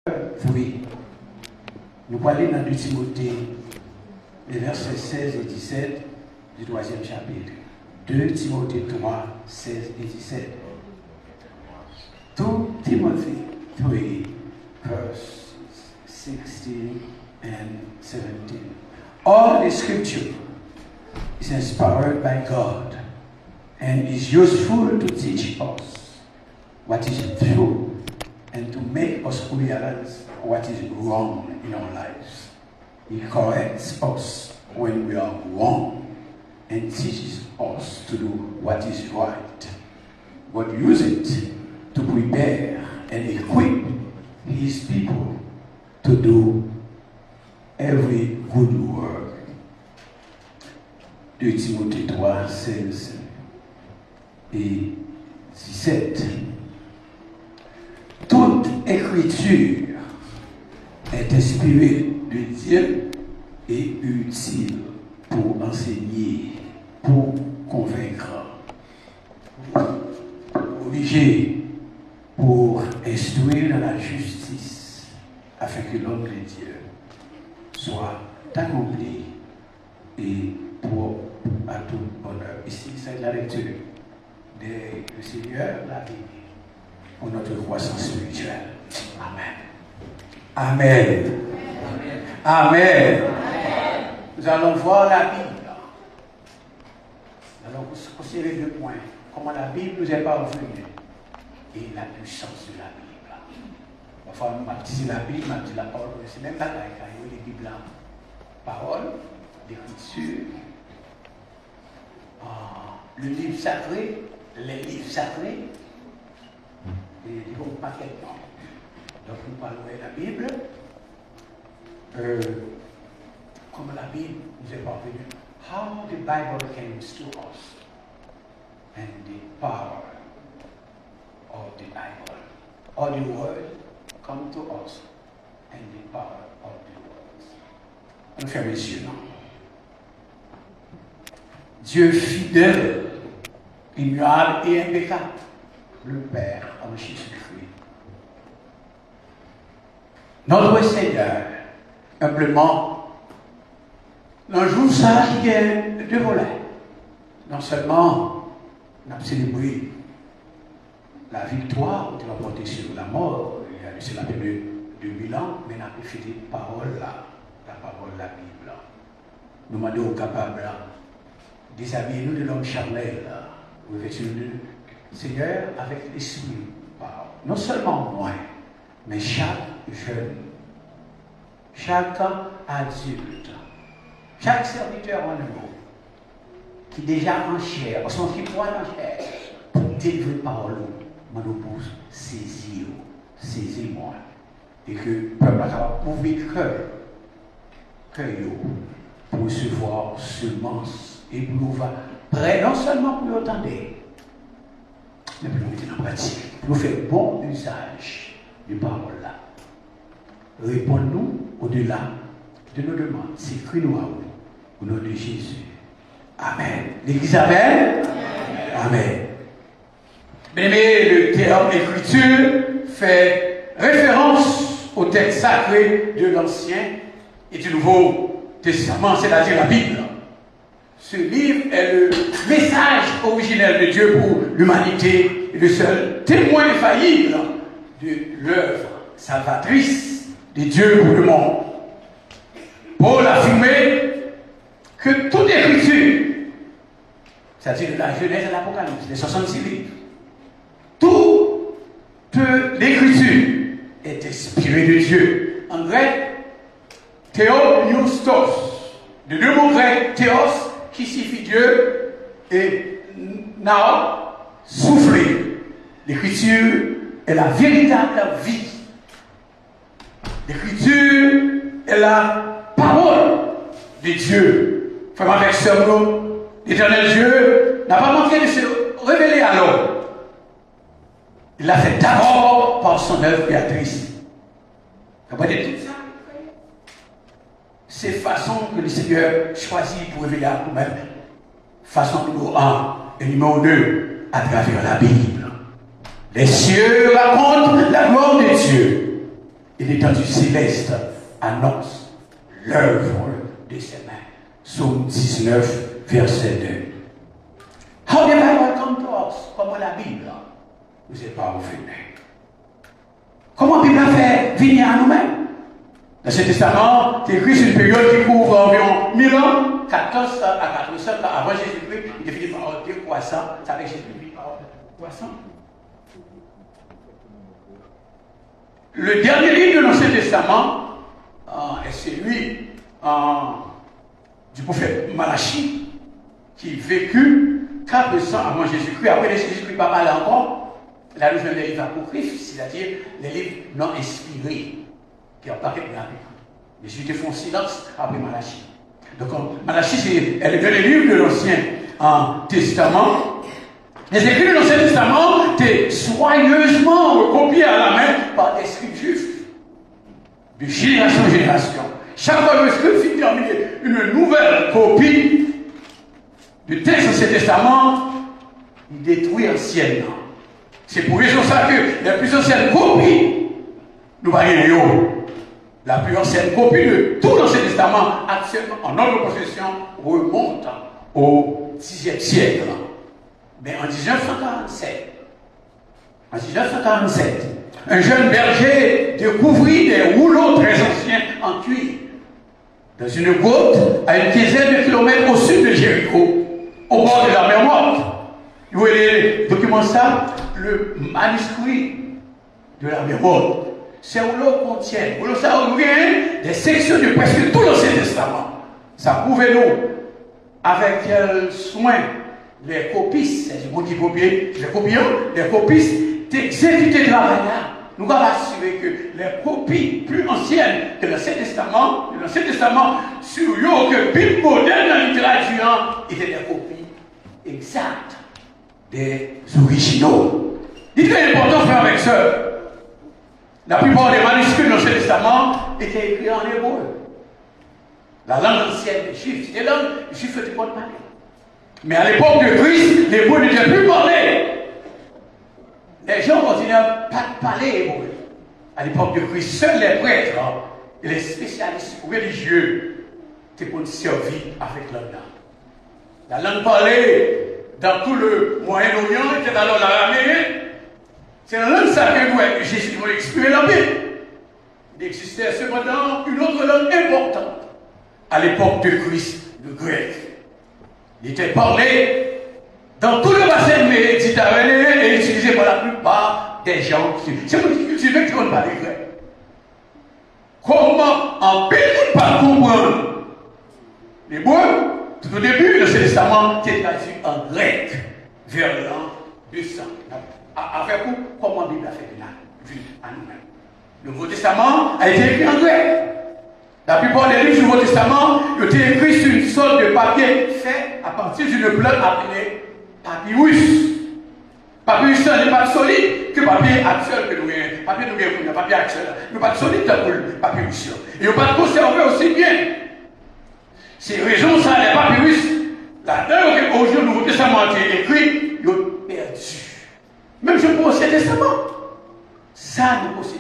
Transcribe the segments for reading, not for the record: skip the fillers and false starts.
Oui. Nous parlons dans 2 Timothée, les versets 16 et 17 du 3e chapitre. 2 Timothée 3, 16 et 17. 2 Timothy 3, verses 16 and 17. All the scripture is inspired by God and is useful to teach us what is true and to make us realize what is wrong in our lives. He corrects us when we are wrong and teaches us to do what is right. God uses it to prepare and equip His people to do every good work. 2 Timothée 3, 16 et 17. Toute écriture est inspirée de Dieu et utile pour enseigner, pour convaincre, pour corriger, pour instruire dans la justice, afin que l'homme de Dieu soit accompli et pour à tout bonheur. Ici, c'est la lecture du Seigneur, la Bible, pour notre croissance spirituelle. Amen. Amen. Amen. Amen. Nous allons voir la Bible. Nous allons considérer 2 points. Comment la Bible nous est parvenue et la puissance de la Bible. Parfois, on baptise la Bible, on dit la parole, c'est même pas la Bible. Parole, l'écriture, le livre sacré, les livres sacrés, et ils vont pas quelqu'un. Donc nous parlons de la Bible, comme la Bible nous est parvenue. How the Bible came to us and the power of the Bible. Or the word come to us and the power of the word. On ferme les yeux, non? Dieu fidèle, immuable et impeccable, le Père en Jésus-Christ. Notre Seigneur, humblement, dans jour ça qui est 2 volets. Non seulement, on a célébré la victoire de l'emporter sur la mort, il y a laissé la paix de 2000 ans, mais on a fait parole là, la parole de la Bible. Nous demandons aux capables, déshabillez-nous de l'homme charnel, revêtez-nous de Seigneur avec l'esprit. Non seulement moi, mais chaque jeune, chaque adulte, chaque serviteur en nous, qui déjà en chair, son qui croit en chair, pour délivrer parole, nous pousse saisir-moi. Et que le peuple a ouvert cœur, pour recevoir semence et pour nous prêt, non seulement pour l'entendre, mais pour nous mettre en pratique, pour nous faire bon usage de paroles là. Réponds-nous au-delà de nos demandes. C'est écrit-nous à vous, au nom de Jésus. Amen. L'Église, amen. Amen. Bien-aimé, le terme écriture fait référence au texte sacré de l'Ancien et du Nouveau Testament, c'est-à-dire la Bible. Ce livre est le message originel de Dieu pour l'humanité et le seul témoin infaillible de l'œuvre salvatrice de Dieu pour le monde. Paul a affirmé que toute écriture, c'est-à-dire de la Genèse à l'Apocalypse, les 66 livres, toute l'écriture est inspirée de Dieu. En grec, théoiostos, de 2 mots grecs, théos, qui signifie Dieu, et nao, souffler. L'écriture est la véritable vie. L'écriture est la parole de Dieu. Frère avec nous, l'éternel Dieu n'a pas manqué de se révéler à l'homme. Il l'a fait d'abord par son œuvre créatrice. Comprenez tout ça? C'est façon que le Seigneur choisit pour révéler à nous-mêmes. Façon numéro 1 et numéro 2, à travers la Bible. Les cieux racontent la gloire de Dieu. et l'étendue céleste annonce l'œuvre de ses mains. Psaume 19, verset 2. How the Bible come to us? Comment la Bible nous est parvenue? Comment la Bible a fait venir à nous-mêmes? Dans ce testament, c'est écrit sur une période qui couvre environ 1000 ans, 1400 à 400 avant Jésus-Christ, il est fini par décroissant, ça fait Jésus-Christ par croissant. Le dernier livre de l'Ancien Testament est celui du prophète Malachie, qui vécut 400 avant Jésus-Christ. Après Jésus-Christ, pas mal encore. Là, nous avons les livres apocryphes, c'est-à-dire les livres non inspirés, qui n'ont pas été gravés. Les Juifs font silence après Malachie. Donc, Malachie, c'est le livre de l'Ancien Testament. Les écrits de l'Ancien Testament étaient soigneusement recopiés à la main par des scribes juifs, de génération en génération. Chaque fois que le scribe finit terminer une nouvelle copie du texte de l'Ancien Testament, il détruit l'ancienne. C'est pour raison ça que les plus anciennes copies, nous voyons, la plus ancienne copie de tout l'Ancien Testament actuellement en notre possession remonte au Xe siècle. Mais en 1947, un jeune berger découvrit des rouleaux très anciens en cuir dans une grotte à une quinzaine de kilomètres au sud de Jéricho, au bord de la mer Morte. Vous voyez, document ça, le manuscrit de la mer Morte. Ces rouleaux contiennent, des sections de presque tout l'Ancien Testament. Ça pouvait nous, avec quel soin, les copistes, c'est du mot qui copie, les copions, les copistes d'exécuter travail là. Nous allons assurer que les copies plus anciennes que l'Ancien Testament, sur que Bible moderne dans le traduisant, étaient des copies exactes des originaux. Il est important, frère avec ça. La plupart des manuscrits de l'Ancien Testament étaient écrits en hébreu. La langue ancienne des Juifs, c'était la langue des Juifs n'étaient pas parler. Mais à l'époque de Christ, l'hébreu n'était plus parlé. Les gens continuaient pas de parler hébreu. À l'époque de Christ, seuls les prêtres et les spécialistes religieux étaient pour nous servir avec la langue. La langue parlée dans tout le Moyen-Orient était alors l'araméen. C'est la langue sacrée que Jésus m'a exprimé la Bible. Il existait cependant une autre langue importante. À l'époque de Christ, le grec. Il était parlé dans tout le bassin méditerranéen et utilisé par la plupart des gens qui cultivaient qui ne parlent pas grec. Comment en pays ne pas comprendre l'hébreu? Tout au début, l'Ancien Testament était traduit en grec vers l'an 200. Avec vous, comment la Bible a fait à nous-mêmes? Le Nouveau Testament a été écrit en grec. La plupart des livres du Nouveau Testament ont été écrits sur une sorte de papier fait à partir d'une plante appelée papyrus. Papyrus n'est pas solide que le papier actuel que nous avons. Papier nous avons, le papier actuel. Nous pas solide pour le papyrus. Et nous pas conservé aussi bien. C'est raison ça, les papyrus, là-dedans, aujourd'hui, le Nouveau Testament a été écrit, ils ont perdu. Même je pour l'Ancien Testament. Ça, nous possédons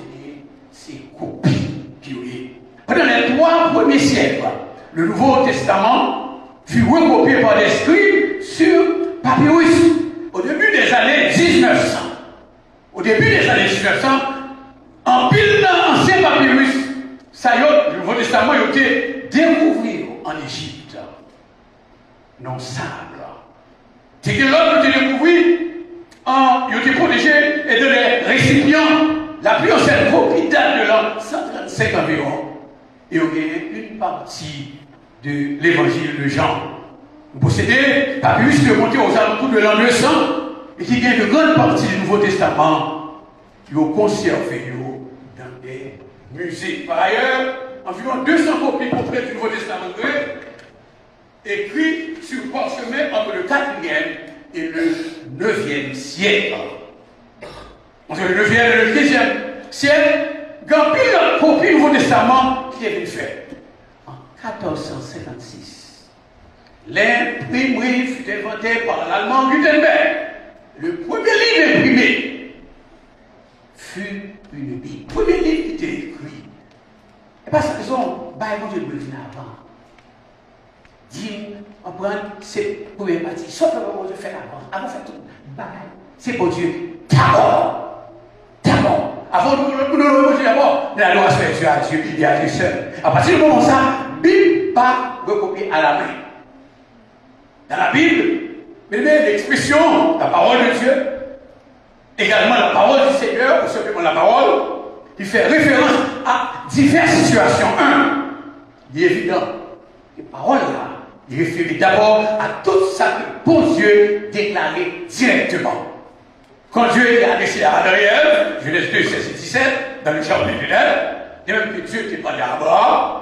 ces copies qui ont été. Pendant les 3 premiers siècles, le Nouveau Testament fut recopié par des scribes sur papyrus. Au début des années 1900, en pile d'anciens papyrus, ça y est, le Nouveau Testament a été découvert en Égypte. Non sable. C'est que l'autre a été découvert, il a été protégé et de les récipients. La plus ancienne copie date de l'an 135 environ. Et on a une partie de l'évangile de Jean. Vous possédez papyrus qui est monté aux alentours de l'an 200 et qui vient de grande partie du Nouveau Testament. Ils ont conservé dans des musées. Par ailleurs, environ 200 copies complètes du Nouveau Testament grec, écrites sur parchemin entre le 4e et le 9e siècle. Entre le 9e et le 10e siècle, grand pile de copies du Nouveau Testament qui est fait. En 1456, l'imprimerie fut inventée par l'Allemand Gutenberg. Le premier livre imprimé fut une Bible. Premier livre qui était écrit. Et parce que son Bible de Dieu vient avant. Dis, on prend ces premières parties. Sauf que bon Dieu fait avant. Avant de faire tout. C'est pour Dieu. D'abord. Avant de nous dire d'abord, la loi se fait à Dieu, il y a Dieu seul. À partir du moment où ça, Bible pas recopier à la main. Dans la Bible, l'expression, la parole de Dieu, également la parole du Seigneur, ou simplement la parole, qui fait référence à diverses situations. Il est évident, les paroles là, il réfère d'abord à tout ça que bon Dieu déclaré directement. Quand Dieu a adressé à Adam et Ève, Genèse 2, 16 et 17, dans le jardin d'Éden, et même que Dieu était parlé à Abraham,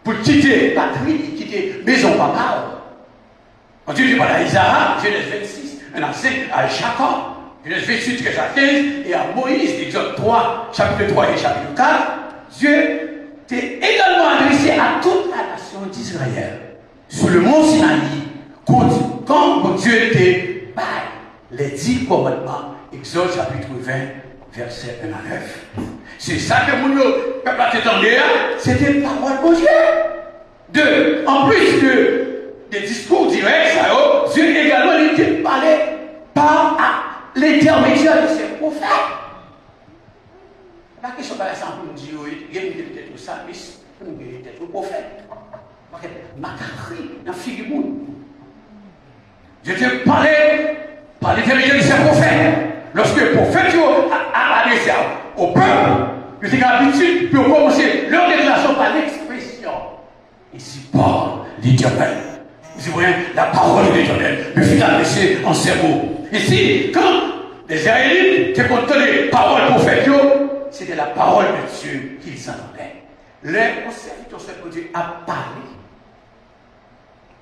pour quitter patrie, quitter maison papa. Quand Dieu était parlé à Isaac, Genèse 26, un ancien à Jacob, Genèse 28, 13 à 15, et à Moïse, Exode 3, chapitre 3 et chapitre 4, Dieu s'est également adressé à toute la nation d'Israël. Sur le mont Sinaï, quand Dieu était par les 10 commandements, Exode chapitre 20, verset 1 à 9. C'est ça que mon peuple a entendu, c'était parole de Dieu. En plus des discours directs, Dieu également était parlé par l'intermédiaire de ses prophètes. La question par exemple, nous disons, il y a peut-être au service, il y a peut-être au prophète. Macari, dans la figure du monde. Dieu te parlait par l'intermédiaire de ses prophètes. Lorsque le prophète a adressé au peuple, il était l'habitude de commencer leur déclaration par l'expression. Ici parle l'Éternel. Vous voyez, la parole de l'Éternel me fut adressée en ces mots. Ici, quand les Israélites étaient contenus les paroles prophètes, c'était la parole de Dieu qu'ils entendaient. Les serviteurs de Dieu a parlé.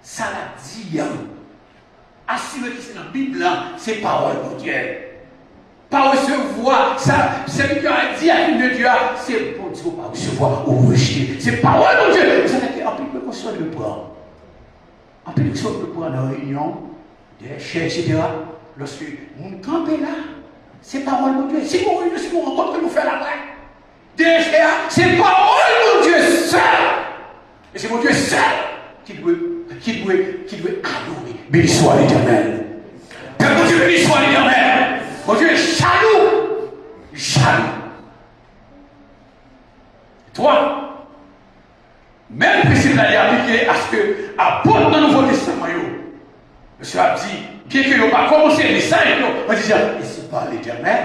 Ça l'a dit. Assurez que c'est dans la Bible, c'est parole de Dieu. Pas recevoir, ça, celui qui a dit à l'une de Dieu, c'est pour Dieu, pas recevoir ou rejeter. C'est parole de Dieu. Ça fait qu'en plus de qu'on le prend. En plus de qu'on le prend dans la réunion, des chefs, etc. Lorsque nous campons là, c'est parole de Dieu. Si vous rencontrez, nous faisons la vraie. Des chefs, c'est parole de Dieu seul. Et c'est mon Dieu seul qui doit adorer. Béni soit l'Éternel. Que mon Dieu béni soit l'Éternel. Mon Dieu est jaloux. Jaloux. Toi, même principe là, il est appliqué à ce que, apôtre dans le Nouveau Testament, monsieur a dit, bien que nous pas commencé les messages, on va dire, ici par l'Éternel,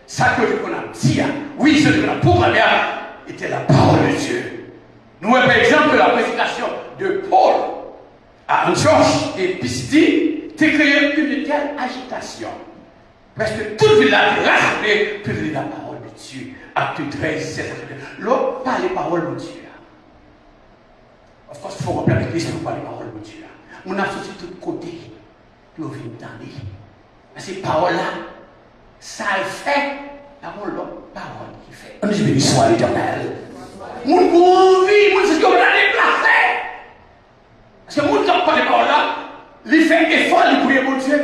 ça que qu'on a dit, oui, ce qu'on a proclamé était la parole de Dieu. Nous avons par exemple la prédication de Paul à Antioche et Pisidie, qui créé une telle agitation. Presque toute ville a été rassemblée pour donner la parole de Dieu. Acte 13, 16, l'autre parle les paroles de Dieu. Of course, il faut remplir l'église pour parler les paroles de Dieu. On a sorti de tous côtés, puis on vient d'entendre. Mais ces paroles-là, ça fait, parole qui fait. On dit béni soit l'Éternel. Mon envie, mon c'est ce qu'on a déplacé. Parce que mon temps parle des paroles-là, il fait effort, il prie mon Dieu.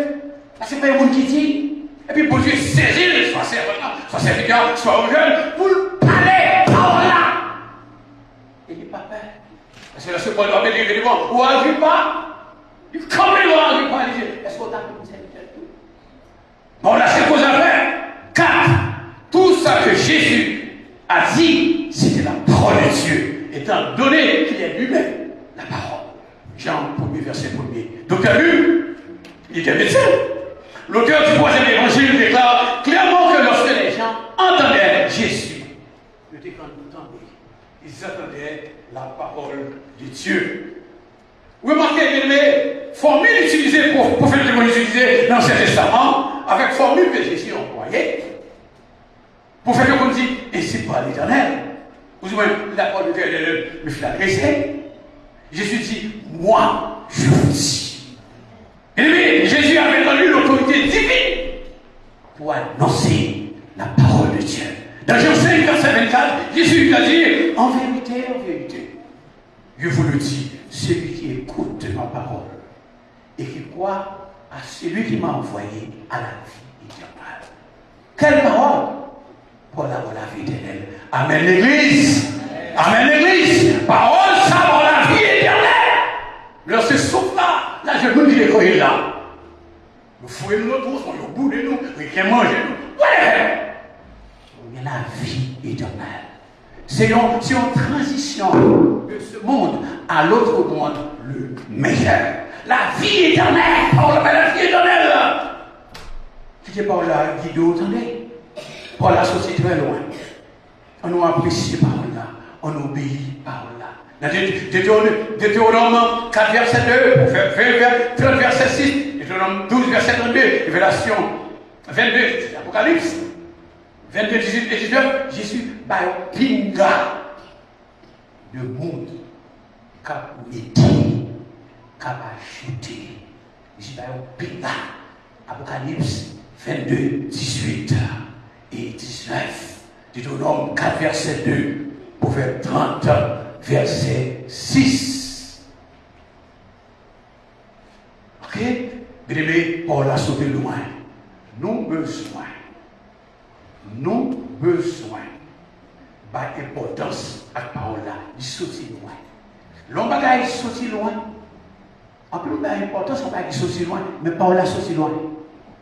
Parce que c'est pas un monde qui dit. Et puis bon Dieu saisit, soit serviteur, soit jeune, pour parler paroles-là. Il n'est pas peur. Parce que lorsque Paul doit venir devant, ou arrive pas, il comme il va arriver pas, il dit, est-ce qu'on t'a fait une serviteur tout? Bon, là, c'est quoi à faire? Car tout ça que Jésus a dit, c'était la parole de Dieu, étant donné qu'il est lui-même la parole. Jean 1er, verset 1er. Docteur Luc, il était médecin. L'auteur du 3e évangile déclare clairement que lorsque les gens entendaient Jésus, ils attendaient la parole de Dieu. Vous remarquez, bien formule utilisée pour prophète de Moïse utilisée dans l'Ancien Testament, avec formule que Jésus employait. Pour faire que vous dites, et c'est pas l'Éternel. Vous voyez, la parole de Dieu me fait adresser. Jésus dit, moi, je vous dis. Et Jésus avait donné l'autorité divine pour annoncer la parole de Dieu. Dans Jean 5, verset 24, Jésus a dit, en vérité, je vous le dis, celui qui écoute ma parole et qui croit à celui qui m'a envoyé à la vie éternelle. Quelle parole? pour avoir la vie éternelle. Amen l'Église. Amen l'Église. Parole, ça pour la vie éternelle. Lorsque ce souffle-là, là, je vous dis les courriers là. Nous fouillons nous tous, on est au bout de nous, et qui mange nous. Ouais! Il y a la vie éternelle. C'est une transition de ce monde à l'autre monde, le meilleur. La vie éternelle. Par la vie éternelle. Qui est par la Guido, attendez. Par la société très loin. On nous apprécie par là. On obéit par là. Dans Deutéronome 4, verset 2, 30, verset 6, Deutéronome 12, verset 32, Révélation 22, Apocalypse 22, 18 et 19, Jésus va pinga le monde qu'a été, qu'a ajouté. Jésus va pinga. Apocalypse 22, 18 et 19, Deutéronome 4, verset 2, Proverbe 30, verset 6. Ok? Bien aimé, Paul a sauté loin. Nous besoin d'importance à la parole là, il sautit loin. L'homme bagaille sautit loin. En plus, l'importance, on va sauter loin, mais parole là sautit loin.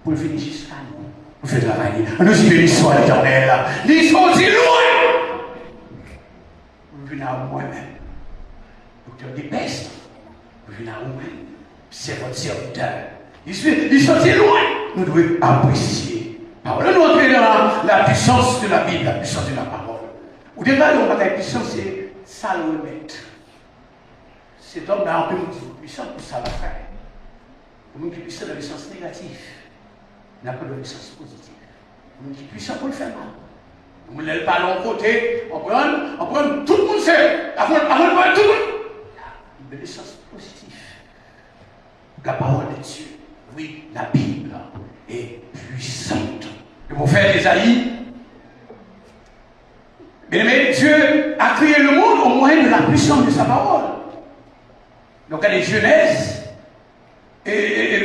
Pour le finir jusqu'à nous. Pour faire travailler. Nous y venons l'histoire éternelle là. Il sautit loin. Vous venez à moi-même. Docteur des pestes. Vous venez à vous-même. C'est votre serviteur. Il sortit loin. Nous devons apprécier. Parole. Nous entrons dans la puissance de la Bible, la puissance de la parole. Au départ, on va la puissance, c'est ça le remettre. Cet homme là, on peut nous dire puissant pour ça va faire. Nous qui puissant dans le sens négatif, n'a pas dans le sens positif. Nous qui puissant pour le faire mal. Nous ne pas l'autre côté, on prend tout le monde seul. Avant de prendre tout le monde. Dans le sens positif. La parole de Dieu. Oui, la Bible est puissante. Le prophète Ésaïe, mais Dieu a créé le monde au moyen de la puissance de sa parole. Donc, il y a des Genèse, et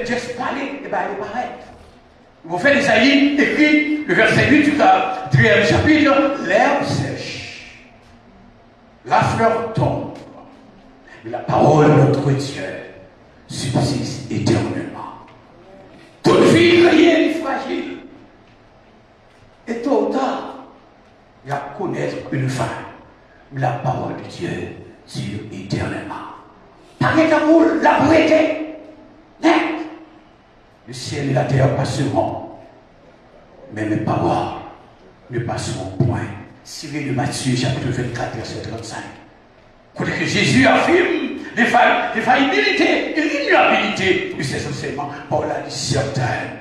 Dieu parlait, et bien elle paraît. Le prophète Ésaïe écrit le verset 8 du 3e chapitre, l'herbe sèche, la fleur tombe, mais la parole de notre Dieu subsiste éternellement. Toute vie créée est fragile. Et tôt ou tard, il y a connaître une fin. Mais la parole de Dieu dure éternellement. Par exemple, la vérité. Le ciel et la terre passeront. Mais mes paroles ne passeront point. Cyril de Matthieu, chapitre 24, verset 35. Quand Jésus affirme les faillibilités et l'ignorabilité de ses enseignements, Paul a dit certaines.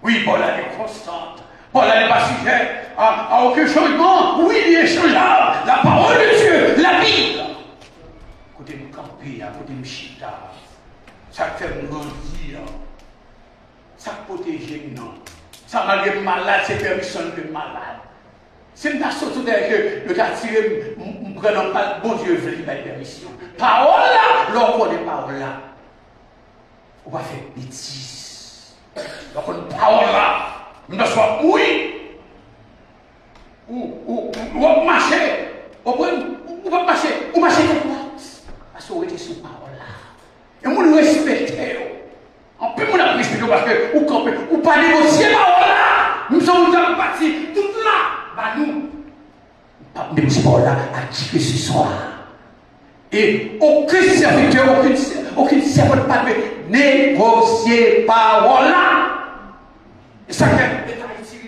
Oui, Paul a dit constante. Paul n'est pas sujet à aucun changement. Oui, il est changeable. La parole de Dieu, la Bible. Côté de camper, à côté de chita, ça fait grandir, ça protège nous. Ça m'a dit malade, c'est permission de malade. C'est une sorte que le quartier ne prend pas, bon Dieu veut lui mettre permission. Parole là, l'on connaît parole là. On va faire bêtise. Donc, une parole là, on doit soit oui, ou marcher, ou pas marcher, ou marcher quelque part. Parce qu'on était sur parole là. Et on nous respecte. En plus, on a respecté parce que, ou pas négocier parole là. Nous sommes dans partie, tout là. Bah nous, pas négocier parole là, à qui que ce soit. Et aucun serviteur, aucune servante pas de négocier parole là. Et ça fait l'État ici, oui.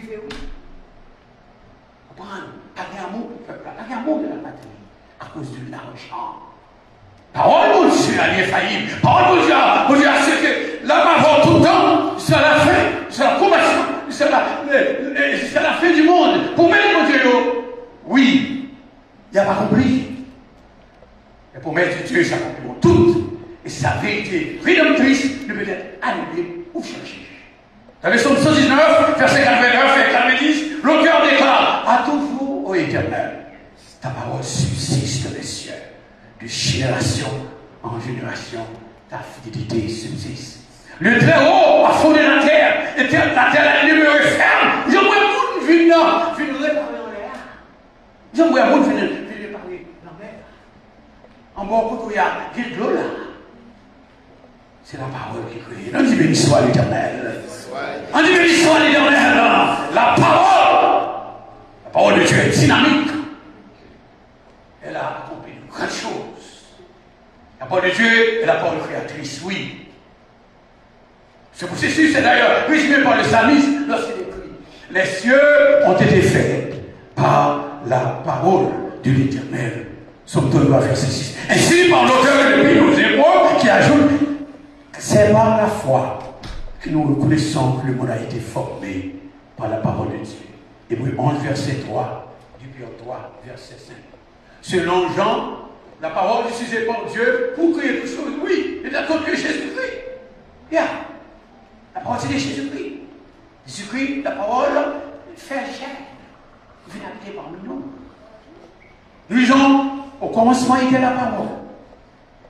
Comprendre, pas d'amour du peuple, pas d'amour de la patrie, à cause de l'argent. Parole de Dieu, elle est infaillible. Parole de Dieu, c'est que là, avant tout le temps, c'est la fin, c'est la commission, c'est la fin du monde. Pour mettre mon Dieu, oui, il n'a pas compris. Et pour mettre Dieu, ça comprend tout. Et sa vérité rédemptrice ne peut être annulée ou changée. Dans le psaume 119, verset 89 et 90, l'auteur déclare à toujours, ô Éternel, ta parole subsiste dans les cieux. De génération en génération, ta fidélité subsiste. Le Très-Haut a fondé la terre, et la terre a demeuré ferme. Il y a moins de monde Viens réparer en l'air. J'aimerais un monde venir réparer en l'air. En bon côté, il y a de l'eau là. C'est la parole qui crée. On dit béni soit l'Éternel. On dit béni soit l'Éternel. La parole de Dieu est dynamique. Elle a accompli de grandes choses. La parole de Dieu est la parole créatrice, oui. Ce processus est d'ailleurs résumé par le psalmiste lorsqu'il écrit: les cieux ont été faits par la parole de l'Éternel. Somme 2, verset 6. Ainsi, par l'auteur de l'Épître aux Hébreux qui ajoute: c'est par la foi que nous reconnaissons que le monde a été formé par la parole de Dieu. Hébreux 11, verset 3, Dupion 3, verset 5. Selon Jean, la parole utilisée par Dieu pour créer toutes choses, oui, et d'accord que Jésus-Christ. Yeah. La parole, c'est de Jésus-Christ. Jésus-Christ, la parole, fait chair. Vient habiter parmi nous. Nous disons, au commencement était la parole.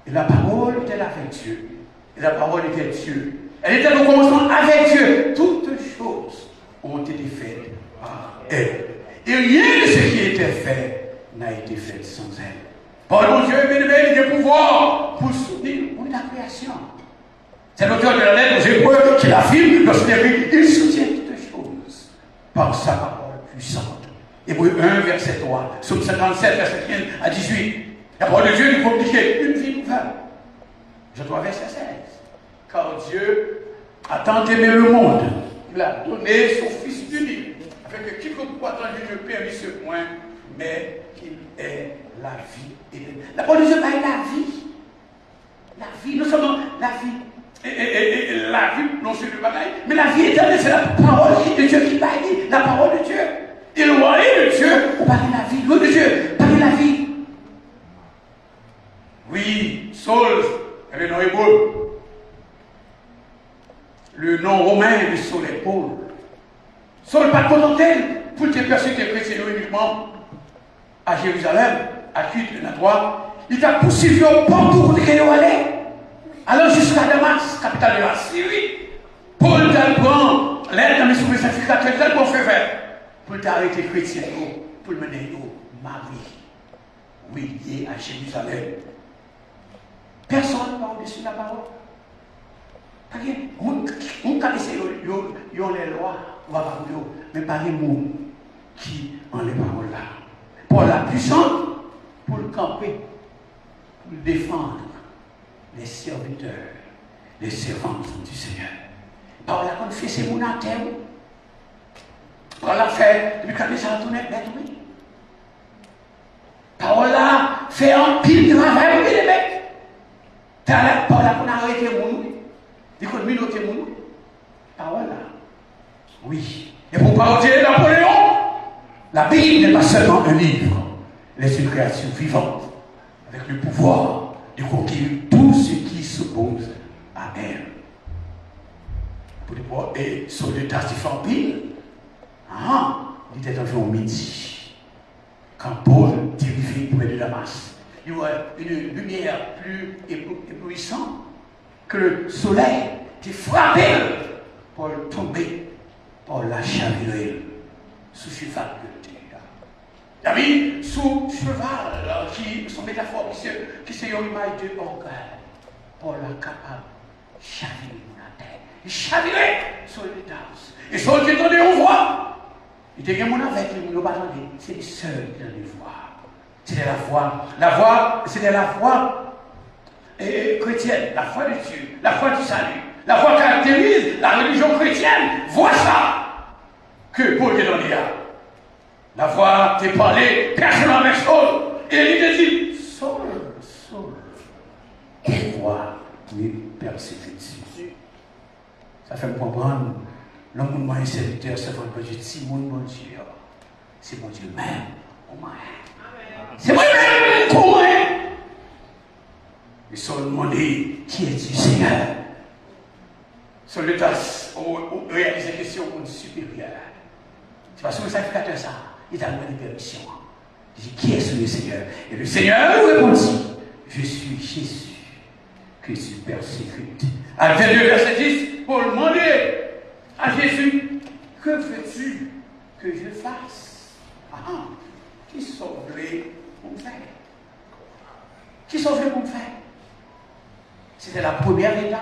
Et la parole était avec Dieu. Et la parole était Dieu. Elle était au commencement avec Dieu. Toutes choses ont été faites par elle. Et rien de ce qui était fait n'a été fait sans elle. Par mon Dieu, bien-aimé, il y a des pouvoirs pour soutenir la création. C'est l'auteur de la lettre aux Hébreux qui l'affirme lorsqu'il écrit: il soutient toutes choses par sa parole puissante. Hébreux 1, verset 3, Psaume 57, verset 15 à 18. La parole de Dieu nous communiquait une vie nouvelle. Je dois verset 16. Car Dieu a tant aimé le monde, il a donné son Fils unique, afin que quiconque croit en lui ne périsse ce point, mais qu'il ait la vie. La parole de Dieu parle de la vie. La vie, non seulement la vie. Et la vie, non c'est le bagaille, mais la vie éternelle, c'est la parole de Dieu qui parle, la parole de Dieu. Et le royaume de Dieu, on parle de la vie. Le de Dieu, parle de la vie. Oui, Saul, le nom hébreu. Le nom romain de Saul est Paul. Saul pas contenté pour te persécuter chrétiens uniquement à Jérusalem, à Culte, à droite. Il t'a poursuivi partout où il allait. Alors jusqu'à Damas, capitale de la Syrie, Paul t'apprend l'aide dans mes souvenirs sacrificateurs, tel qu'on fait faire, pour t'arrêter chrétien, pour le mener au Marie, oui, lié à Jérusalem. Personne ne parle au-dessus de la parole. On connaissait les lois, on va pas dire, mais pas les mots qui ont les paroles là. Pour la puissance, pour le camper, pour le défendre. Les serviteurs, les servantes du Seigneur. Par la qu'on fait ces mots à terre. Par la fait, depuis quand ça a tourné, oui. Par là, fait un pile de travail, oui, les mecs. Par là qu'on a arrêté mon nous. Dit qu'on minoté mon nous. Par là. Oui. Et pour parler de Napoléon, la Bible n'est pas seulement un livre, elle est une création vivante, avec le pouvoir de conquérir tout ce qui s'oppose à elle. Pour pouvoir et sur le tas de pile, il était environ midi. Quand Paul dérivé près de Damas, il y avait une lumière plus éblouissante que le soleil qui frappait Paul tombé, Paul l'a chaviré sous cheval de terre. Il a mis sous cheval, qui sont métaphores, qui c'est une image de orgueil. Paul l'a capable de chavirer la terre. Il chavirait sur les tasses. Et sur le temps de voix. Il était mon avec lui, nous pas entendu. C'est les seuls qui ont des voix. C'était la foi. La voix, c'était la foi chrétienne, la foi de Dieu, la foi du salut. La foi caractérise la religion chrétienne. Vois ça que Paul est dans l'IA. La voix t'est parlé, personnellement avec Saul. Et il te dit, Saul, pourquoi me persécutes-tu? Ça fait me comprendre, l'homme de serviteur, c'est votre Dieu, si mon Dieu, c'est mon Dieu même, comment c'est moi-même, comment et Saul demandait, qui es-tu, Seigneur? Saul le tasse, réaliser la question au supérieur. C'est parce que le sacrificateur ça. Il t'a demandé permission. Il dit, qui est-ce le Seigneur? Et le Seigneur répondit, je suis Jésus que tu persécutes. À 22, verset 10, Paul demandait à Jésus, que veux-tu que je fasse? Qui sauverait mon frère? Qui sauverait mon frère? C'était la première étape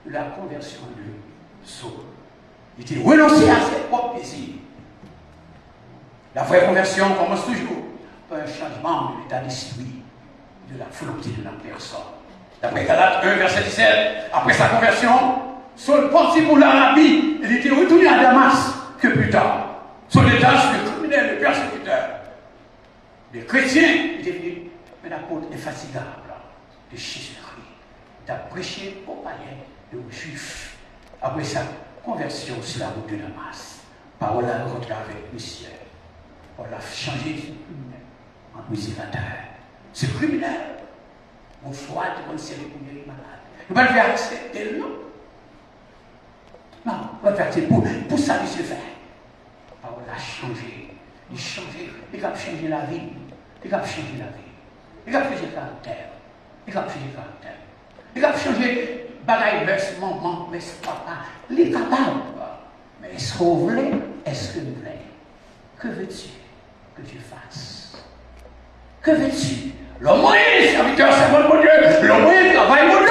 de la conversion de Saul. Il était renoncé à ses propres plaisirs. La vraie conversion commence toujours par un changement de l'état d'esprit, de la volonté de la personne. D'après Galates 1, verset 17, après sa conversion, Saul partit pour l'Arabie. Il était retourné à Damas que plus tard. Son état, le criminel, le persécuteur. Les chrétiens étaient venus, mais l'apôtre infatigable de Jésus-Christ. Il a prêché aux païens et aux juifs. Après sa conversion sur la route de Damas, parole a rencontré avec le ciel. On l'a changé ce criminel en miséricorde. Ce criminel, au choix de mon ciel pour guérir malade. Il va le faire accepter, non? Non, il va le faire accepter pour ça, il se fait. Parole a changé. Il a changé. Il a changé la vie. Il a changé la vie. Il a changé le caractère. Il a changé le caractère. Il a changé bagaille, merci maman, merci papa. Il est capable. Mais est-ce qu'on voulait? Est-ce que vous voulez? Que veux-tu que tu fasses? Que veux-tu? Le moyen, serviteur, c'est mon Dieu. Le moyen, travail, mon Dieu.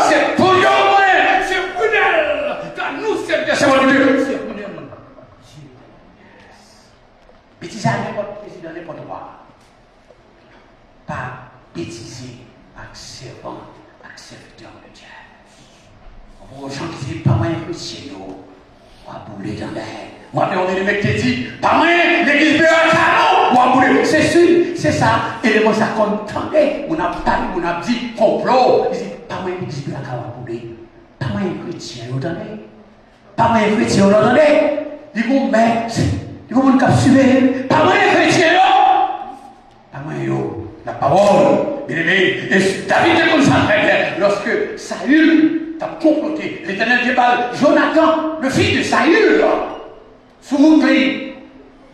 C'est pour Dieu, le moyen. C'est prudent. Car nous, serviteur, c'est mon Dieu. C'est prudent. Bêtiser à n'importe quoi. Pas bêtiser avec servant, avec serviteur de Dieu. Pour les gens qui disent, pas moi, chrétien, on va bouler dans l'air. Moi, on est les mecs qui disent, pas moi, l'église de la on va bouler. C'est sûr, c'est ça. Et les mots, ça contendait. On a parlé, on a dit, complot. Ils disent, pas moi, l'église de la on va bouler. Pas moi, chrétien, vous entendez? Pas moi, chrétien, vous entendez? Ils vont mettre, ils vont me capturer. Pas moi, chrétien, pas moi, la parole, bien aimé. Et David est comme ça, très clair. Lorsque Saül t'a comploté, l'Éternel déballe Jonathan, le fils de Saül, sous mon pays.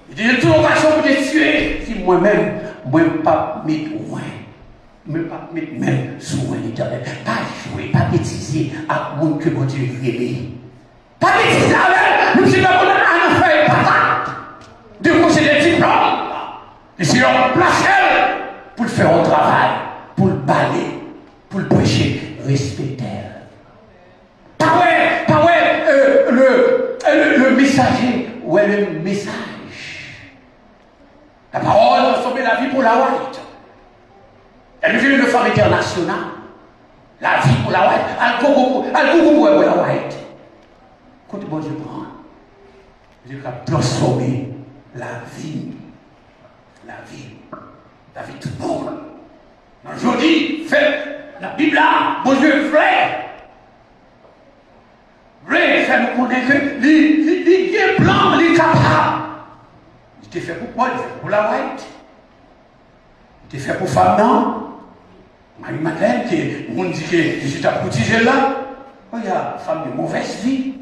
Il dit, il y a toute occasion pour te tuer. Si moi-même, moi, pas mettre loin. Je ne pas mettre même sous l'Éternel. Pas jouer, pas bêtiser à mon que mon Dieu réveille. Pas bêtiser avec, nous sommes là pour en faire patate. De posséder des diplômes. Et si on place pour le faire au travail, pour le balayer, pour le prêcher, respectez-le. Pas ouais, le messager, ouais, le message. La parole a sauvé la vie pour la white. Elle devient une femme internationale. La vie pour la white, elle goût pour la white. Quand bon Dieu prend, Dieu a transformé la vie tout le monde. Aujourd'hui, fait la Bible là, bon Dieu vrai. Vrai, fait nous connaître que les plans, les capables. Il était fait pour quoi? Il était fait pour la white. Il était fait pour femme, non? Marie-Madeleine, on dit que j'étais protégé là. Oh, il y a une femme de mauvaise vie.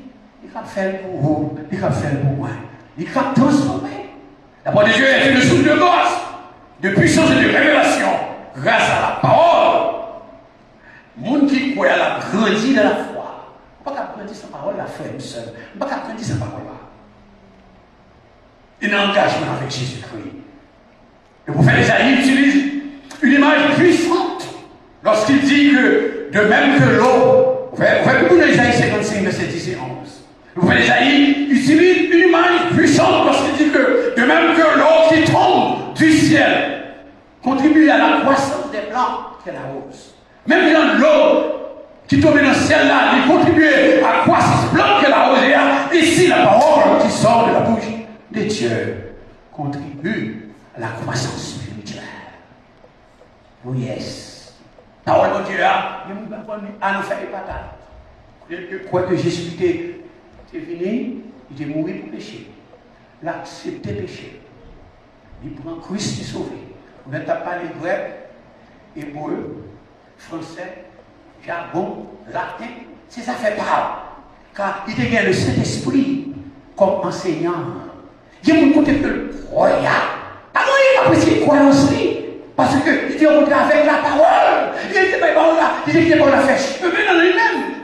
Il a fait pour vous, il a fait pour moi. Il a transformé. La parole de Dieu est une source de grâce, de puissance et de révélation, grâce à la parole. Le monde qui croit, elle a grandi dans la foi. On ne peut pas grandir sans parole, la foi est seule. On ne peut pas grandir sans parole là. Un engagement avec Jésus-Christ. Le prophète Isaïe utilise une image puissante lorsqu'il dit que, de même que l'eau, vous voyez beaucoup dans Isaïe 55, verset 10 et 11. Le prophète Isaïe utilise une image puissante lorsqu'il dit que, de même que l'eau qui tombe du ciel contribue à la croissance des plantes qu'elle arrose. Même dans l'eau qui tombe dans le ciel là, il contribue à la croissance plante qu'elle arrose. Et ici, la parole qui sort de la bouche de Dieu contribue à la croissance spirituelle. Oh yes. Parole de Dieu à nous faire des patates. Je crois que Jésus était venu, il est mort pour pécher. Il a accepté le péché. Il prend Christ et sauvé. On ne t'a pas les grecs, hébreux, français, jargon, latin, c'est ça fait part. Car il devient le Saint-Esprit comme enseignant. Il y a mon côté que le croyant. Alors il n'a pas pris croyance lui. Parce qu'il était rencontré avec la parole. Il était pas bon là. Il était bon à faire chemin dans lui-même.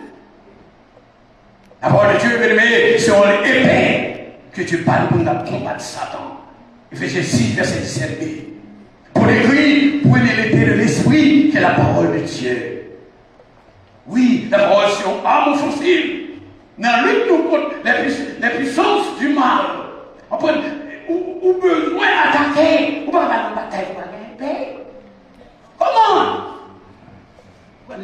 La parole de Dieu, bien aimé, c'est une épée que Dieu parle pour nous combattre Satan. Éphésiens 6, verset 17b. Pour l'écrire, prenez l'épée de l'esprit, qui est la parole de Dieu. Oui, la parole c'est une arme offensive. Dans la lutte contre les puissances du mal. Ou besoin d'attaquer. Ou pas avoir une bataille pour gagner paix. Comment?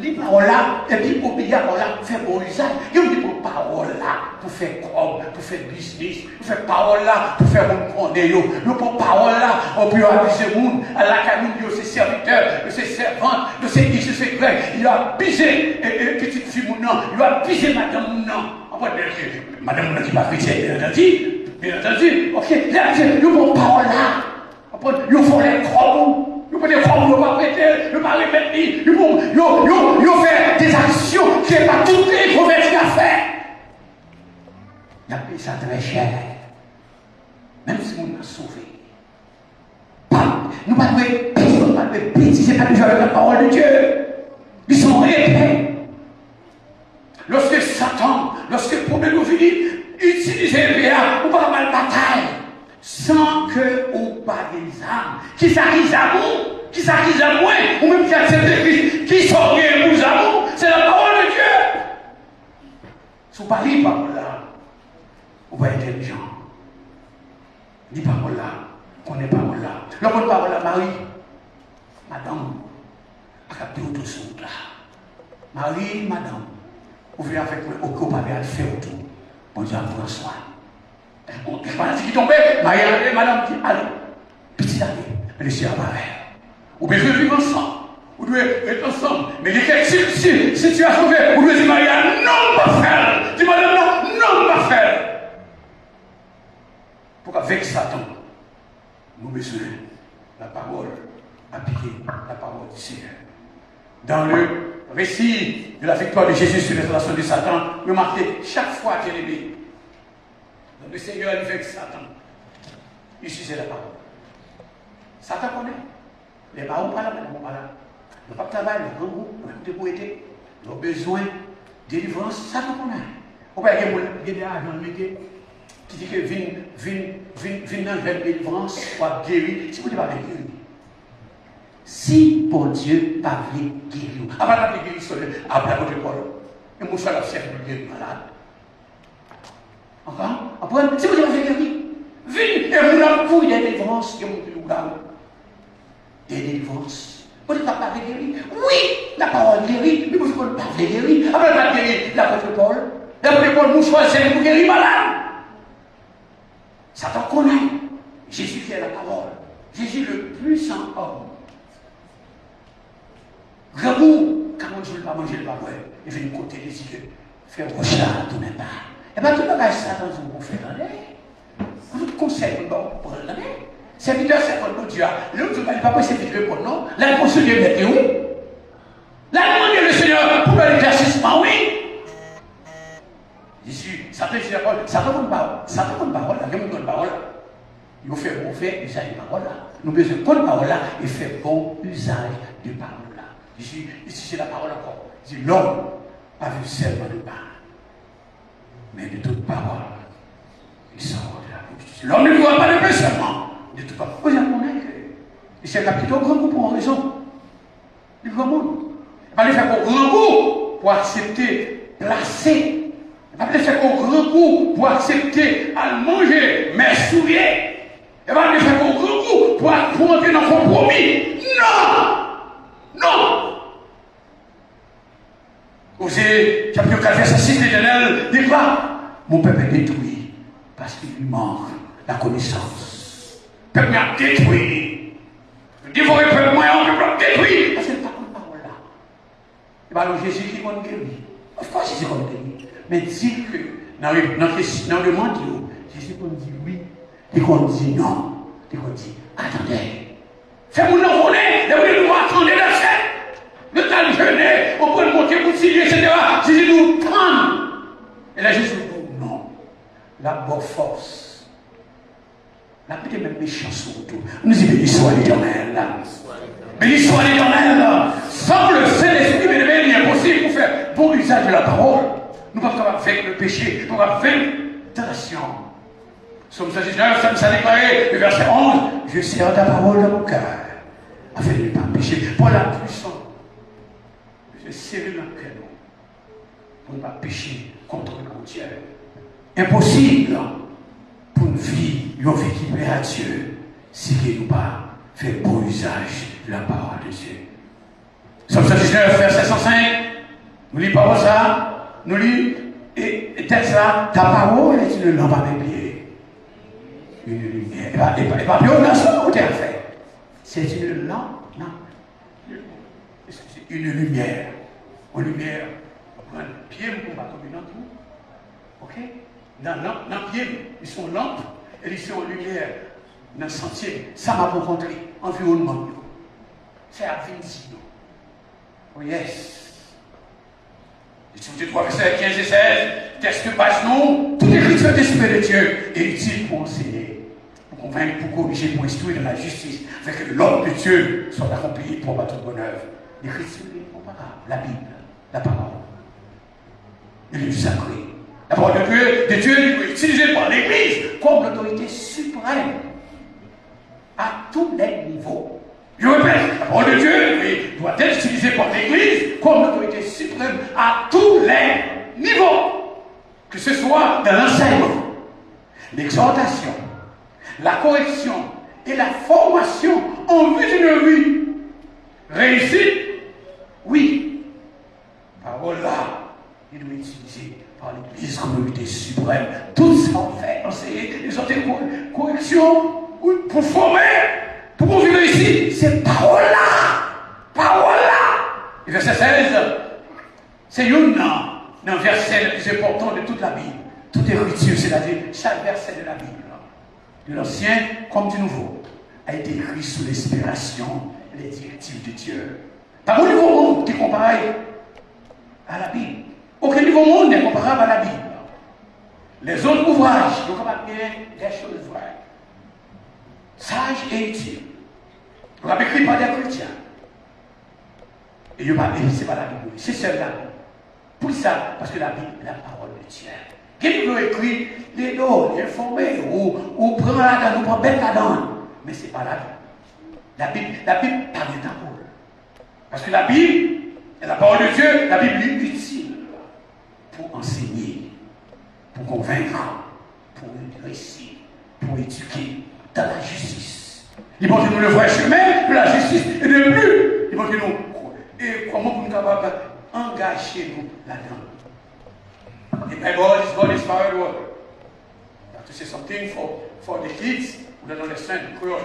Les paroles là, et puis obéir à parole là, faire bon usage. Il y a des paroles là pour faire com, pour faire business, pour faire parole là, pour faire bon condé. Il y a parole là, on peut abuser le monde, à la cabine, il y a ses serviteurs, ses servantes, de ses guiches, de ses grèves. Il a abusé petite fille, il a abusé madame, madame qui va chrétienne, bien entendu, ok, il y a des paroles là, il faut les croire. Nous pouvons des femmes, nous ne pas prêter, nous ne pas répéter, nous pouvons faire des actions qui n'est pas tout il faut mettre à faire. Il a payé ça très cher. Même si nous nous sauvé. Nous ne pouvons pas bêtiser, pas jouer avec la parole de Dieu. Ils sont épais. Lorsque Satan, lorsque le problème nous finit, utilise l'épée, on va avoir une bataille. Sans que on pas des armes, qui s'arrivent à vous, qui s'arrivent à moi, ou même qui acceptent Christ, qui sont bien pour amour, c'est la parole de Dieu. Si vous parlez par là, vous va être intelligent. Dis parole là, qu'on est parole là. La bonne parole là, Marie, madame, a capté autour de son là. Marie, madame, vous venez avec moi, au coup, pas bien faire autour. Bon Dieu, prend soin. Je pense qu'il tombait, madame dit, allez, petit allez, laissez apparaître. Ou bien je vivre ensemble, vous devez être ensemble. Mais il y a quelques situations où vous devez dire, Maria, non, pas faire. Dis, madame, non, pas faire. Pour qu'avec Satan, nous besoin la parole appliquée, la parole du Seigneur. Dans le récit de la victoire de Jésus sur les relations de Satan, remarquez, chaque fois qu'il est aimé, le Seigneur est avec Satan. Ici, c'est la parole. Satan connaît. Les parents ne sont pas là, ils ne sont pas là. Ils n'ont pas de travail, ils n'ont pas de propriété. Ils ont besoin de délivrance. Satan connaît. On va y des agents qui disent que viens dans la délivrance, soit guéri. Si vous ne pouvez pas guérir. Si pour Dieu pas guérir. Après la guérison, après la Paul, et mon frère a fait guérir malade. Encore? Si vous avez guéri, venez et vous avez pour des délivrances, des délivrances. Vous n'êtes pas guéri. Oui, la parole guérit, mais vous ne pouvez pas guérir. Après la guérir, l'apôtre Paul, nous choisissons pour guérir malade. Satan connaît. Jésus qui est la parole. Jésus le puissant homme. Gramou, quand on ne veut pas manger le barouet, il vient de côté des yeux, faire rocher là, tout n'est pas. Et bien, tout le monde a Satan vous fait l'année. Vous conseillez pour prendre l'année. Serviteur, c'est pour Dieu. L'autre, il ne va pas serviteur pour nous. Là, il faut se dire, mais oui. Là, il demande le Seigneur pour l'éclaircissement, oui. Jésus, Satan dit la parole. Satan donne parole. Satan donne parole. La même donne parole. Il fait bon usage de parole là. Nous besoin de bonne parole là et faire bon usage de parole là. Jésus, ici, c'est la parole encore. Il dit, l'homme a vu seulement de pain. Mais de toute parole, il sort de la bouche. L'homme ne doit pas le pain seulement. De toute parole. Vous avez que c'est un capitaine grand groupe pour une raison. Du grand monde. Il va le faire au grand groupe pour accepter, placer. Il va le faire au grand groupe pour accepter à manger, mais souiller. Il va le faire au grand groupe pour entrer dans le compromis. Non! Non! Osée, chapitre 4, verset 6 de l'Éternel, dit quoi? Mon peuple est détruit parce qu'il lui manque la connaissance. Le peuple est détruit. Dévorer le peuple moyen, le peuple est détruit. Parce que c'est pas comme parole là. Et bien, alors Jésus qui compte guérir. Of course, Jésus compte guérir. Mais dit que dans le monde, Jésus compte dire oui. Il compte dire non. Il compte dire attendez. Fais-moi nous connaître. Et vous attendre la fête. Le temps de jeûner, on peut monter pour signer, etc. Jésus nous prend. Et là, Jésus dit non. La bonne force. La petite même méchance autour. Nous disons béni soit l'Éternel. Béni soit l'Éternel. Sans le Saint-Esprit, il est impossible pour faire bon usage de la parole. Nous ne pouvons pas faire le péché, nous ne pouvons pas faire tentation. Somme 119, ça a déclaré, le verset 11, je serre ta parole dans mon cœur, afin de ne pas pécher. Pour la puissance, je serre dans le cœur, pour ne pas pécher contre le Dieu. Impossible pour une vie qui plaît à Dieu, si nous pas fait bon usage de la parole de Dieu. Somme 119, verset 105, nous lisons pas ça, nous lisons, et texte là, ta parole est une lampe à mes pieds, une lumière. Et pas plus haut dans ça, où tu as fait. C'est une lampe, non. C'est une lumière. Une lumière, on prend le pied pour ne pas tomber dans tout. Ok? Dans le pied, ils sont lampes, et ils sont lumière. Dans le sentier, ça m'a rencontré, environnement. C'est à Vinci. Oh yes. Étude 3, verset 15 et 16, texte que passe nous, toute écriture d'esprit de Dieu est utile pour enseigner, pour convaincre, pour corriger, pour instruire dans la justice, afin que l'ordre de Dieu soit accompli pour battre toute bonne œuvre. L'écriture est comparable, la Bible, la parole, le livre sacré. La parole de Dieu est utilisée par l'Église comme l'autorité suprême à tous les niveaux. Je répète, la parole de Dieu doit être utilisée par l'Église comme l'autorité suprême à tous les niveaux. Que ce soit dans l'enseignement, l'exhortation, la correction et la formation en vue d'une vie réussie. Oui, parole là, il doit être utilisée par l'Église comme l'autorité suprême. Tout ça en fait enseigner, exhorter, correction pour former. Pour qu'on vive ici, c'est parole-là. Parole-là. Et verset 16, c'est un verset le plus important de toute la Bible. Toute écriture, c'est-à-dire chaque verset de la Bible, de l'Ancien comme du Nouveau, a été écrit sous l'inspiration et les directives de Dieu. Pas au niveau monde qui est comparé à la Bible. Aucun niveau monde n'est comparable à la Bible. Les autres ouvrages, nous avons bien des choses vraies, sages et utiles. On a écrit par des chrétiens. Et ce n'est pas la Bible, c'est seul la Bible. Pour ça, parce que la Bible est la parole de Dieu. Quelqu'un peut écrire les noms, les informer, ou prendre la donne, ou prendre la donne. Mais ce n'est pas la Bible. La Bible parle de ta parole. Parce que la Bible est la parole de Dieu, la Bible est utile pour enseigner, pour convaincre, pour réussir, pour éduquer dans la justice. Il faut que nous le vrai chemin de la justice et de plus. Il faut que nous. Et comment nous sommes capables d'engager nous là-dedans? The Bible is God inspired word. I have to say something for the kids who don't understand Creole.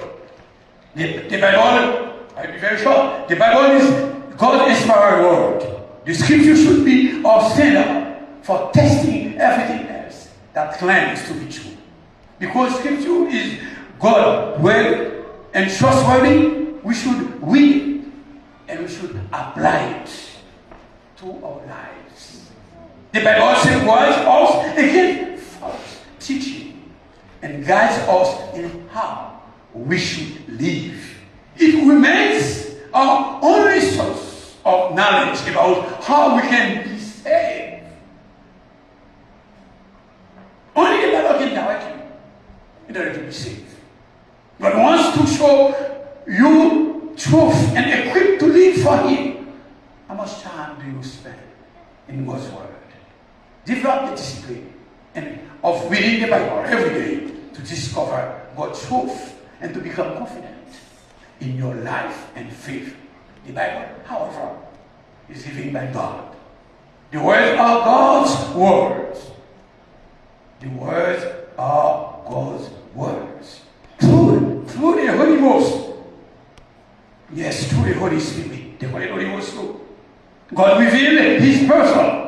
The Bible, I'll be very short. The Bible is God inspired word. The scripture should be our standard for testing everything else that claims to be true. Because scripture is God word and trustworthy, we should read it and we should apply it to our lives. The Bible says warns us against false teaching and guides us in how we should live. It remains our only source of knowledge about how we can be saved. Only the Bible can direct you in order to be saved. God wants to show you truth and equip to live for Him. How much time do you spend in God's Word? Develop the discipline of reading the Bible every day to discover God's truth and to become confident in your life and faith. The Bible, however, is given by God. The words are God's words. The words are God's words. Through the Holy Ghost. Yes, through the Holy Spirit. The Holy Ghost too. God revealed His person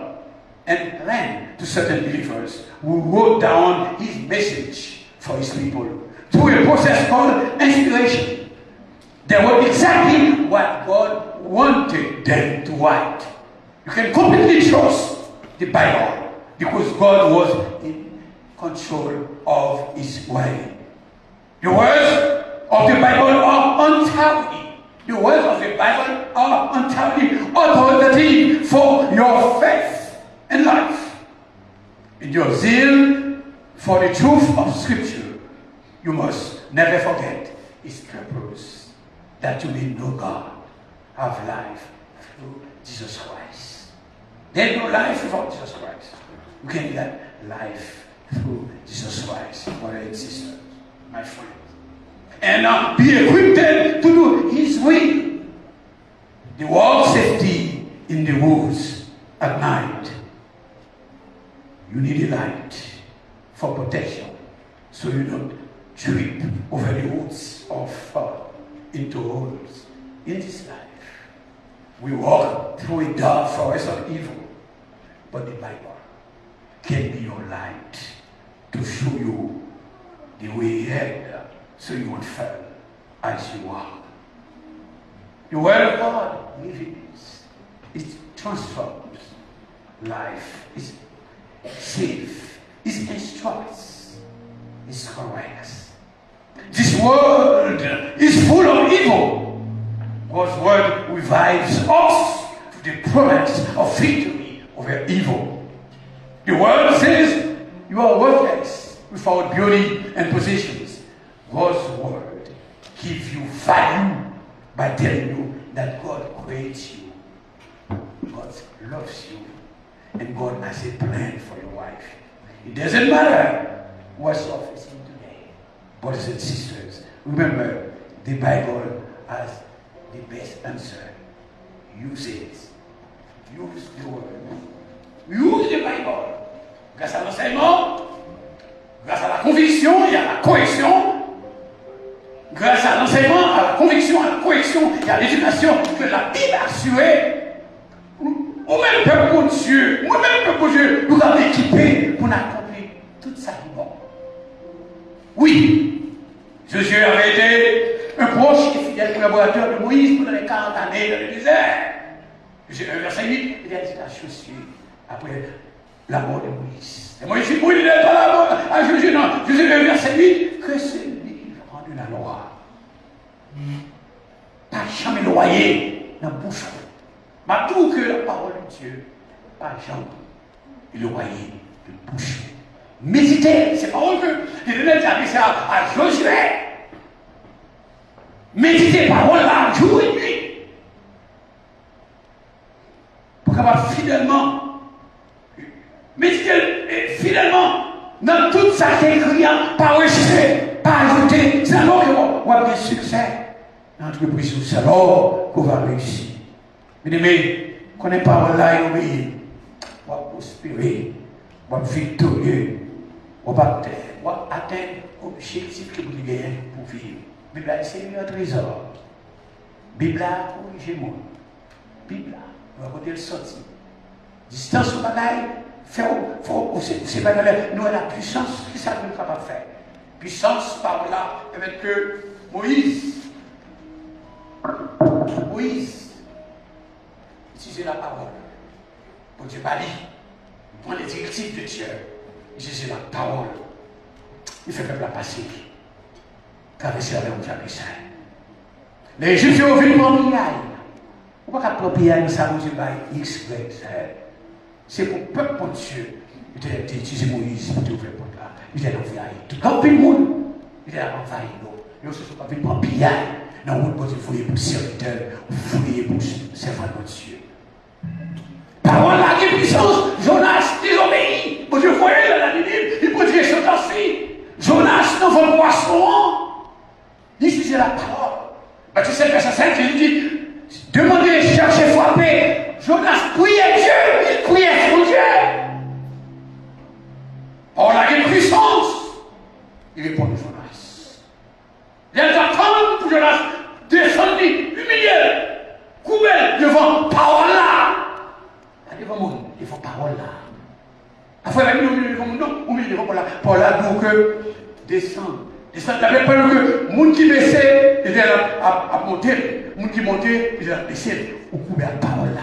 and plan to certain believers who wrote down His message for His people. Through a process called inspiration. They wrote exactly what God wanted them to write. You can completely trust the Bible because God was in control of His writing. The words of the Bible are undoubtedly. The words of the Bible are undoubtedly authoritative for your faith and life. In your zeal for the truth of Scripture, you must never forget His purpose, that you may know God, have life through Jesus Christ. There's no life without Jesus Christ. You can get life through Jesus Christ, brothers and sisters, my friends. And be equipped to do His will. The walk safety in the woods at night. You need a light for protection, so you don't trip over the woods or fall into holes. In this life, we walk through a dark forest of evil, but the Bible can be your light to show you the way ahead, so you won't fall as you walk. The Word of God lives. It transforms life. It's safe. It instructs. It corrects. This world is full of evil. God's Word revives us to the promise of victory over evil. The Word says you are worthless without beauty and possessions. God's Word gives you value by telling you that God creates you, God loves you, and God has a plan for your life. It doesn't matter what's you're facing today, brothers and sisters. Remember, the Bible has the best answer. Use it. Use the Word. Use the Bible. Grâce à l'enseignement, grâce à la conviction et à la correction, grâce à l'enseignement, à la conviction, à la correction et à l'éducation que la Bible a assurée, ou même peuple pour Dieu, moi-même peuple pour Dieu, nous avons équipé pour accomplir tout ça qui est bon. Oui, Josué avait été un proche et fidèle collaborateur de Moïse pendant les 40 années dans le désert. Josué 1, verset 8, il a dit à Josué, après la mort de Moïse. Et Moïse dit, il n'est pas la mort à Josué, non. Josué 1, verset 8, que c'est lui rendu la loi. Pas jamais loyer dans la bouche. Mais tout que la parole de Dieu, pas jamais loyer de bouche. Méditez, c'est parole que l'Éternel a dit ça à Josué. Méditez parole là, jour et nuit. Pour capable fidèlement, méditez fidèlement dans tout ça qui est écrit, pas rejeter, pas ajouter. C'est alors qu'on va avoir du succès. L'entreprise, c'est alors qu'on va réussir. Bien aimé, qu'on n'est pas là et obéir, on va prospérer, on va victorieux, on va atteindre l'objectif que vous gagnez pour vivre. Bible, c'est un trésor. Bible, corrigez moi. Bible, on va côté le sortir. Distance au bagaille, c'est pas nous avons la puissance, qui ça nous capable de faire. Puissance par là, avec que Moïse, utiliser la parole. Pour Dieu pas dit, prend les directives de Dieu, utiliser la parole. Il fait peuple à passer. Traverser avec un jamais ça. Les Égyptiens ont vu mon pillaille. On ne peut pas prendre pillaille, ça vous dit, X, Y, Z. C'est pour le peuple pour Dieu. Il a utilisé Moïse pour ouvrir le porte là. Il a envoyé tout le monde. Il a envahi l'eau. Il ne se sont pas venus prendre pillaille. Non, vous ne voulez pour serviteur, vous voulez pour servir Dieu. Parole là, qui puissance, Jonas désobéit. Bon Dieu, voyez là, la Bible, il peut dire ce temps-ci. Jonas, dans votre poisson, il dit la parole. Tu sais, verset 5, il dit, demandez, cherchez, frappez. Jonas priait Dieu, il priait son Dieu. Or là, il y a une puissance. Il répond à Jonas. Il y a d'attendre pour Jonas descendre, humilier, couper devant parole là. Devant le monde, devant parole là. Après, la minute devant le monde, non, humilier devant parole là. Parole là, donc, descendre. Descendre, la même parole que le monde qui baissait, il était à monter. Le monde qui montait, il était à baisser. Ou couper la parole là.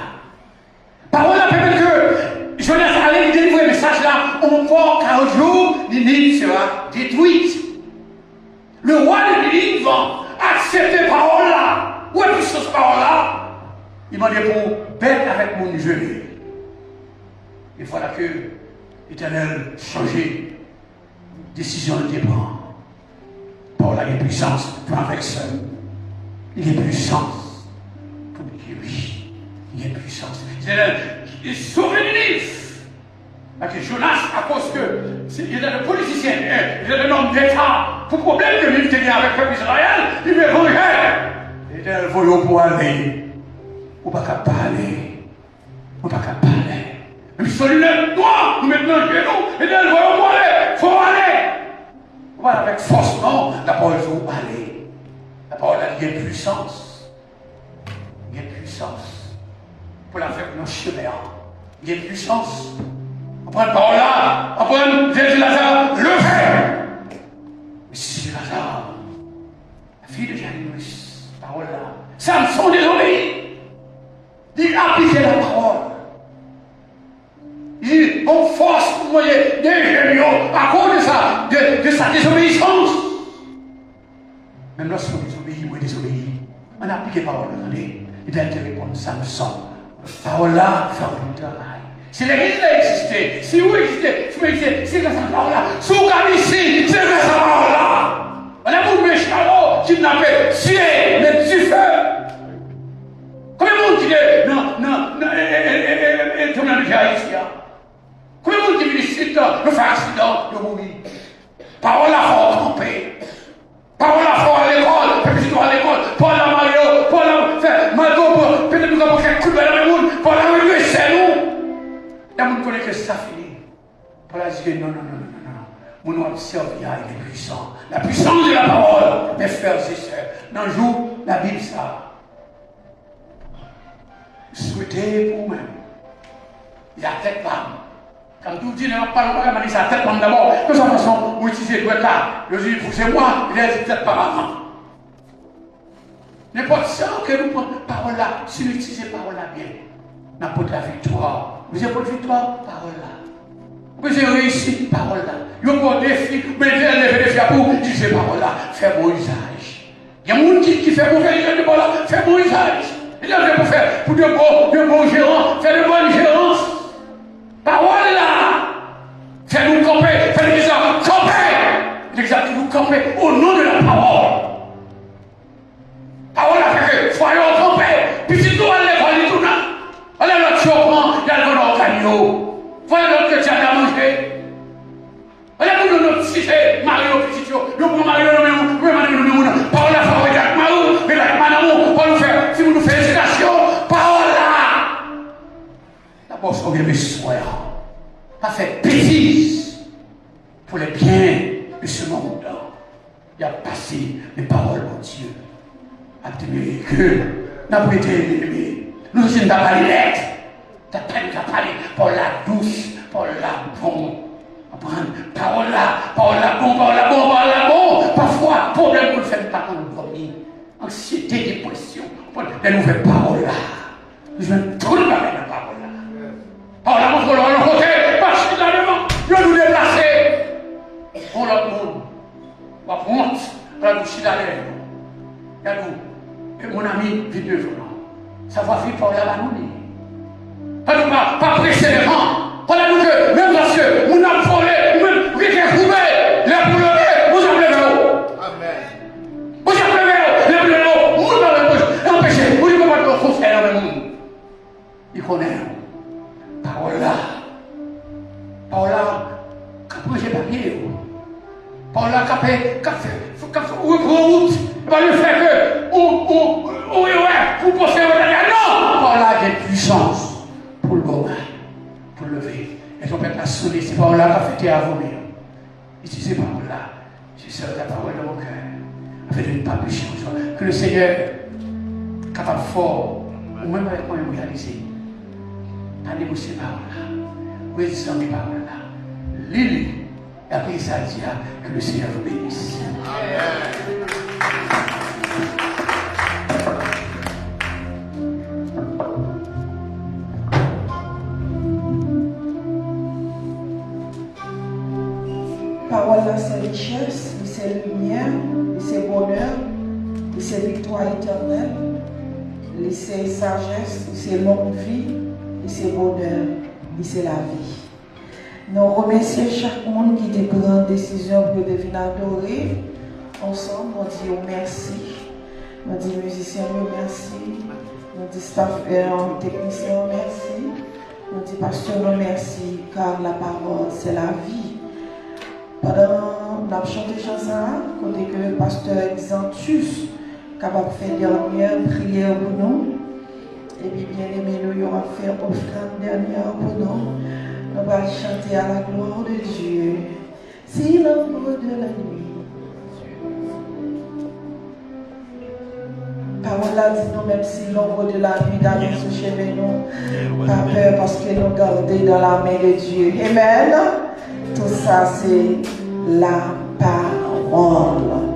Parole là, permet que Jonas allait délivrer le message là, encore 40 jours, Ninive sera détruite. Le roi de Ninive va accepter parole là. Où est-ce que cette parole là? Il m'a dit pour bête avec mon genou. Et voilà que l'Éternel changeait décision de prendre. Parole a une puissance pour avec seul. Il y a puissance pour guérir. Il y a puissance. Il est souverain. Parce que Jonas, à cause que il est un politicien, il est un homme d'État, pour problème que lui tenait avec le peuple d'Israël, il veut venger. Et il voyait pour aller. On ne peut pas parler. On ne peut pas parler. Mais si on lève toi, nous mettons un genou, et il voyait pour aller. Il faut aller. On va avec force, non. La parole, il faut aller. La parole a une puissance. Il y a une puissance. Pour la faire nos chemins. Il y a une puissance. On prend la parole là, on prend Jésus Lazare, le fait. Mais si Lazare, la fille de Jairus, parole là, Samson désobéit. Il a appliqué la parole. Il on force pour moyen des géniaux à cause de ça, de sa désobéissance. Même lorsqu'on désobéit ou désobéit, on a appliqué la parole. Il a été répondre Samson. La parole là, fait un travail. Si l'église a existé, si vous existez, si vous existez, c'est grâce à la parole-là. Si vous gagnez ici, c'est grâce à la parole-là. On a beaucoup de méchants qui n'ont pas tué, mais tu fais. Combien de monde qui dit, non, et tout le monde qui a ici, combien de monde qui vit ici, le fait accident, le mourir. Parole-là, faut tromper. Parole-là, faut à l'école, puis tu dois à l'école, parole à Mario, parole à faire, Margot, peut-être nous avons fait coup de la monde, parole à Mario, c'est nous. Il y a des gens qui connaissent que ça finit. Paul a dit non. Mon observe, il est puissant. La puissance de la parole, mes frères et sœurs. Dans le jour, la Bible, ça. Souhaitez pour vous-même. Il y a tête femme. Quand vous dites, non, pas longtemps, il y a tête femme d'abord. De toute façon, vous utilisez le là. Je dis, poussez-moi, il y a tête par avant. N'importe ça que nous prenons parole là, si nous utilisons parole là bien, n'importe la victoire. Vous avez votre victoire, parole là. Vous avez réussi, parole là. Vous avez un défi, vous avez un défi à vous, disez parole là, faites bon usage. Il y a des gens qui font mauvais usage de parole là, faites bon usage. Il y a des gens qui font pour de bons gérants, faites de bonnes gérances. Parole là. Faites-nous camper, faites l'exemple, camper. L'exemple que vous campez au nom de la parole. Parole là, fait que soyons campés, puis si nous allons l'école, tout là. Allez, notre chopement, il y a le bon organio. Voilà notre chrétien à manger. Allez, nous notre cité, Mario, petit chou. Nous pouvons Mario, nous parole la parole de Mario, mais la manamou, pour nous faire, si vous nous faites éducation, parole là. D'abord, soyez mes soins. Pas fait bêtise pour les biens de ce monde. Il a passé les paroles de Dieu. À témoigner que n'a pas été l'ennemi. Nous sommes dans la lettre. Tu as peine qu'à parler pour la douce, pour la bonne. Parole là bon. Parfois, problème pour le faire pas qu'on nous dormir. Anxiété, dépression. Les nouvelles paroles là. Nous sommes tout le monde dans la parole là. Parole là, on va le côté, parce qu'il a devant. Nous nous déplacer. On l'autre monde. On va prendre. On va nous chier d'aller. Regardez-vous. Et mon ami vit devant. Ça va vite pour la banane. Pas presser les rangs. Regardez-nous que, même parce que nous avons volé, nous avons trouvé, les boulevets, vous avez levé l'eau. Amen. Vous avez levé les boulevets, vous avez empêché. Vous ne pouvez pas construire dans le monde. Il connaît. Parole là, quand j'ai papier, parole là, où est route, va le faire que, vous pensez à non, parole là, il y a une puissance pour le moment, pour le lever. Et on peut pas sonner, c'est parole là, qui fait à vous-même. Utilisez parole là, j'ai servi la parole dans mon cœur, afin de ne pas pécher. Que le Seigneur, capable fort, ou même avec moi, réaliser. Pas négocier parole là, résistant des paroles là. L'île, et après ça dit que le Seigneur vous bénisse. Parole là, c'est richesse, c'est lumière, c'est bonheur, c'est victoire éternelle, c'est sagesse, c'est longue vie, c'est bonheur, c'est la vie. Nous remercions chaque monde qui prend décision pour devenir adoré. ensemble, on dit oh, merci. On dit musiciens, merci. On dit staff technicien, merci. On dit pasteur, merci, car la parole, c'est la vie. Pendant qu'on a chanté chanson, quand que le pasteur Xantus capable de faire dernière prière pour nous. Et puis bien aimé, nous allons faire offrande dernière pour nous. On va chanter à la gloire de Dieu. Si l'ombre de la nuit. Parole là dit nous, même si l'ombre de la nuit d'annonce chez nous, pas peur parce que nous gardons dans la main de Dieu. Amen. Tout ça, c'est la parole.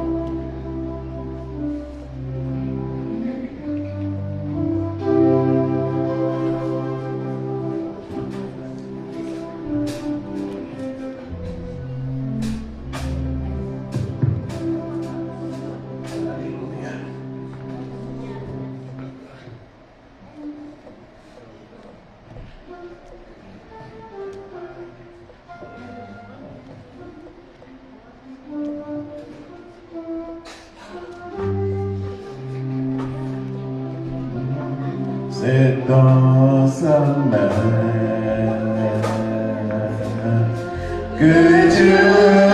C'est dans sa main que Dieu